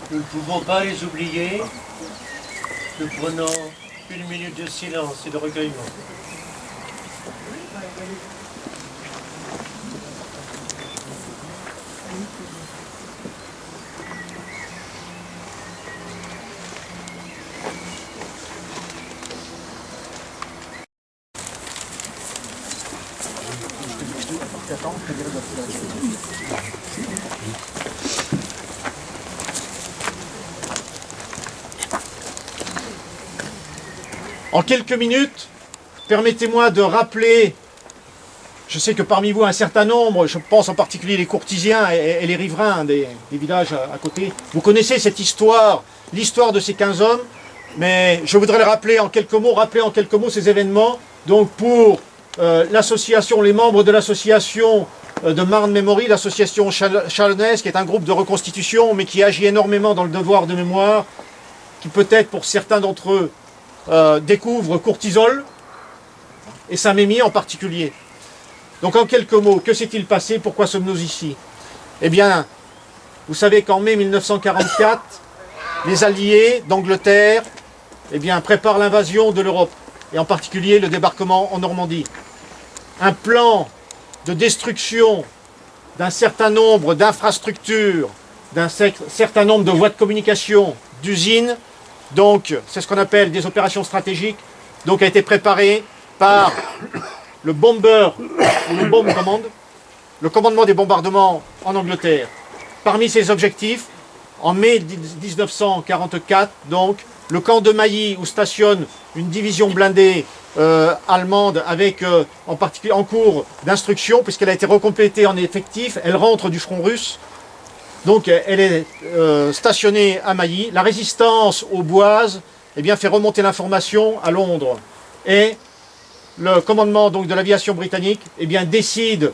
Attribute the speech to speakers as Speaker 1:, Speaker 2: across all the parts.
Speaker 1: Nous ne pouvons pas les oublier. Nous prenons une minute de silence et de recueillement.
Speaker 2: En quelques minutes, permettez-moi de rappeler, je sais que parmi vous un certain nombre, je pense en particulier les courtisiens et les riverains des villages à côté, vous connaissez cette histoire, l'histoire de ces 15 hommes, mais je voudrais le rappeler en quelques mots ces événements. Donc pour l'association, les membres de l'association de Marne Memory, l'association chalonnaise, qui est un groupe de reconstitution, mais qui agit énormément dans le devoir de mémoire, qui peut-être pour certains d'entre eux découvrent Courtisol et Saint-Mémy en particulier. Donc en quelques mots, que s'est-il passé? Pourquoi sommes-nous ici? Eh bien, vous savez qu'en mai 1944, les Alliés d'Angleterre préparent l'invasion de l'Europe, et en particulier le débarquement en Normandie. Un plan de destruction d'un certain nombre d'infrastructures, d'un certain nombre de voies de communication, d'usines, donc c'est ce qu'on appelle des opérations stratégiques, donc a été préparé par le bomber, ou le bomb command, le commandement des bombardements en Angleterre. Parmi ses objectifs, en mai 1944, donc, le camp de Mailly, où stationne une division blindée allemande avec en particulier en cours d'instruction, puisqu'elle a été recomplétée en effectif, elle rentre du front russe, donc elle est stationnée à Mailly. La résistance aux Boises fait remonter l'information à Londres, et le commandement donc, de l'aviation britannique décide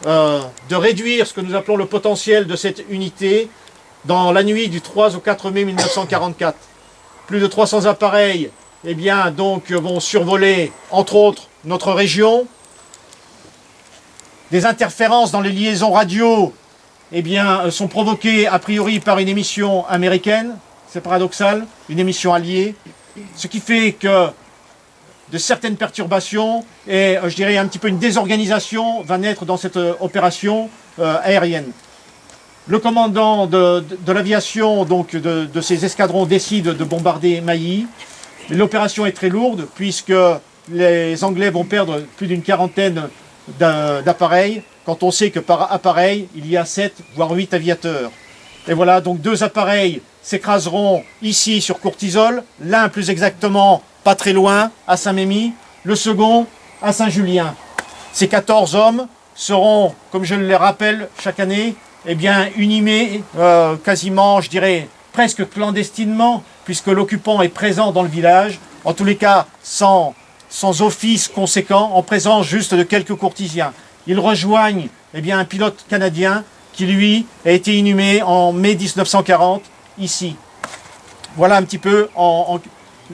Speaker 2: de réduire ce que nous appelons le potentiel de cette unité dans la nuit du 3 au 4 mai 1944. Plus de 300 appareils vont survoler, entre autres, notre région. Des interférences dans les liaisons radio sont provoquées a priori par une émission américaine, c'est paradoxal, une émission alliée, ce qui fait que de certaines perturbations et je dirais un petit peu une désorganisation va naître dans cette opération aérienne. Le commandant de l'aviation donc de ces escadrons décide de bombarder Mailly. L'opération est très lourde puisque les Anglais vont perdre plus d'une quarantaine d'appareils, quand on sait que par appareil il y a 7 voire 8 aviateurs. Et voilà, donc 2 appareils s'écraseront ici sur Courtisol, l'un plus exactement pas très loin, à Saint-Mémy, le second à Saint-Julien. Ces 14 hommes seront, comme je le rappelle chaque année, inhumés quasiment, je dirais, presque clandestinement, puisque l'occupant est présent dans le village, en tous les cas sans office conséquent, en présence juste de quelques courtisiens. Ils rejoignent un pilote canadien qui, lui, a été inhumé en mai 1940, ici. Voilà un petit peu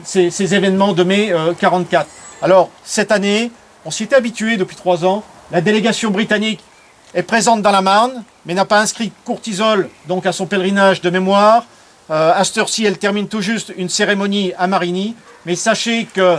Speaker 2: ces événements de mai 1944. Alors, cette année, on s'y était habitué depuis 3 ans, la délégation britannique est présente dans la Marne, mais n'a pas inscrit Courtisol donc à son pèlerinage de mémoire. À cette heure-ci, elle termine tout juste une cérémonie à Marigny, mais sachez que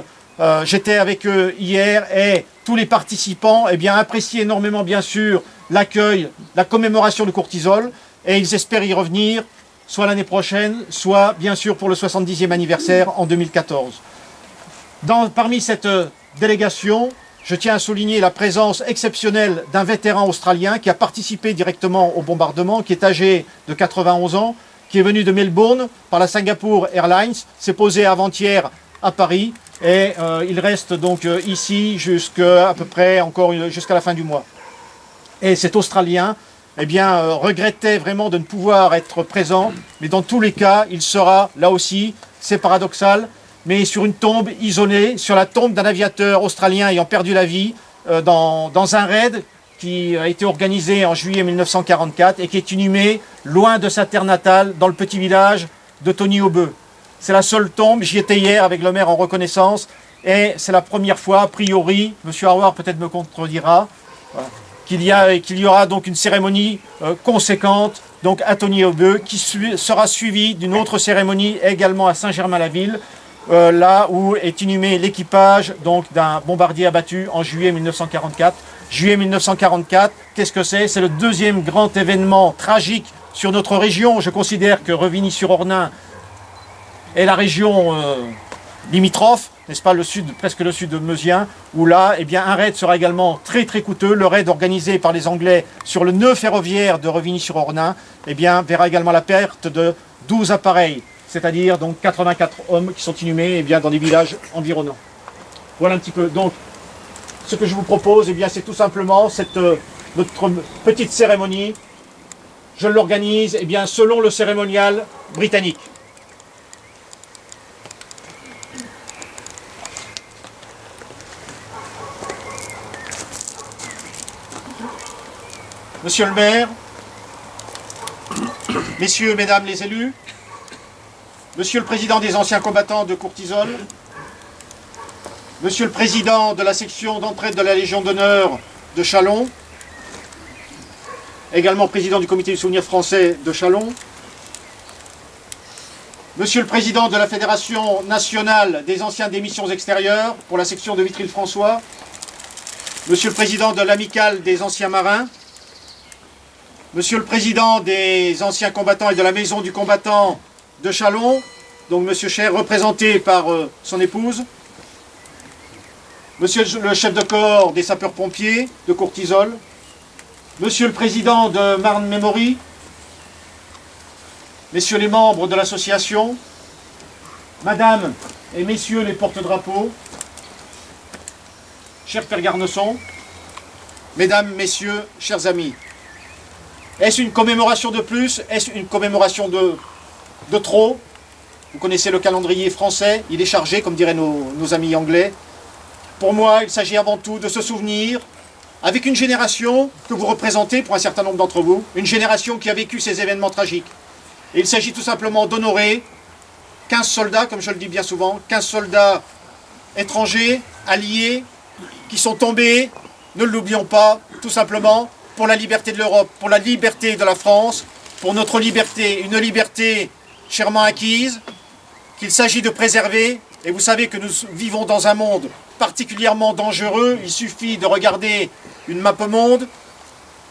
Speaker 2: j'étais avec eux hier et tous les participants apprécient énormément bien sûr l'accueil, la commémoration de Courtisol, et ils espèrent y revenir soit l'année prochaine, soit bien sûr pour le 70e anniversaire en 2014. Parmi cette délégation, je tiens à souligner la présence exceptionnelle d'un vétéran australien qui a participé directement au bombardement, qui est âgé de 91 ans, qui est venu de Melbourne par la Singapore Airlines, s'est posé avant-hier à Paris et il reste donc ici jusqu'à peu près jusqu'à la fin du mois. Et cet Australien, eh bien, regrettait vraiment de ne pouvoir être présent, mais dans tous les cas, il sera là aussi, c'est paradoxal, mais sur une tombe isolée, sur la tombe d'un aviateur australien ayant perdu la vie dans un raid qui a été organisé en juillet 1944 et qui est inhumé loin de sa terre natale, dans le petit village de Tony Aubeu. C'est la seule tombe, j'y étais hier avec le maire en reconnaissance, et c'est la première fois, a priori, M. Harward peut-être me contredira, voilà, qu'il y aura donc une cérémonie conséquente donc à Tony Aubeu, qui sera suivie d'une autre cérémonie également à Saint-Germain-la-Ville, là où est inhumé l'équipage d'un bombardier abattu en juillet 1944. Juillet 1944, qu'est-ce que c'est? C'est le deuxième grand événement tragique sur notre région. Je considère que Revigny-sur-Ornain est la région limitrophe, n'est-ce pas, presque le sud de Meusien, où là, eh bien, un raid sera également très très coûteux. Le raid organisé par les Anglais sur le nœud ferroviaire de Revigny-sur-Ornain, eh bien, verra également la perte de 12 appareils, c'est-à-dire donc 84 hommes qui sont inhumés eh bien, dans des villages environnants. Voilà un petit peu. Donc, ce que je vous propose, eh bien, c'est tout simplement notre petite cérémonie. Je l'organise eh bien, selon le cérémonial britannique. Monsieur le maire, messieurs, mesdames les élus, monsieur le président des anciens combattants de Courtisol, monsieur le président de la section d'entraide de la Légion d'honneur de Châlons, également président du comité du souvenir français de Châlons, monsieur le président de la Fédération nationale des anciens des missions extérieures pour la section de Vitry-le-François, monsieur le président de l'amicale des anciens marins, monsieur le président des anciens combattants et de la maison du combattant de Châlons, donc monsieur Cher, représenté par son épouse, monsieur le chef de corps des sapeurs-pompiers de Courtisol, monsieur le président de Marne Memory, messieurs les membres de l'association, madame et messieurs les porte-drapeaux, cher Père Garneson, mesdames, messieurs, chers amis. Est-ce une commémoration de plus? Est-ce une commémoration de trop? Vous connaissez le calendrier français, il est chargé, comme diraient nos amis anglais. Pour moi, il s'agit avant tout de se souvenir, avec une génération que vous représentez pour un certain nombre d'entre vous, une génération qui a vécu ces événements tragiques. Et il s'agit tout simplement d'honorer 15 soldats, comme je le dis bien souvent, 15 soldats étrangers, alliés, qui sont tombés, ne l'oublions pas, tout simplement, pour la liberté de l'Europe, pour la liberté de la France, pour notre liberté, une liberté chèrement acquise, qu'il s'agit de préserver. Et vous savez que nous vivons dans un monde particulièrement dangereux. Il suffit de regarder une map monde,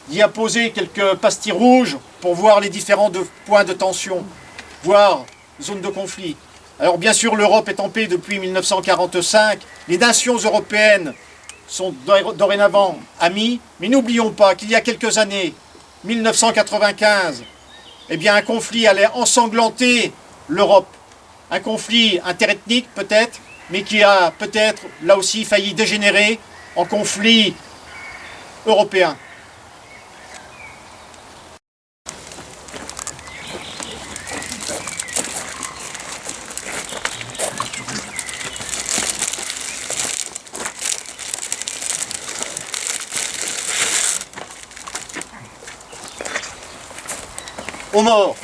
Speaker 2: d'y apposer quelques pastilles rouges pour voir les différents points de tension, voire zones de conflit. Alors bien sûr, l'Europe est en paix depuis 1945. Les nations européennes sont dorénavant amis, mais n'oublions pas qu'il y a quelques années, 1995, eh bien un conflit allait ensanglanter l'Europe. Un conflit interethnique peut-être, mais qui a peut-être là aussi failli dégénérer en conflit européen. Aux morts.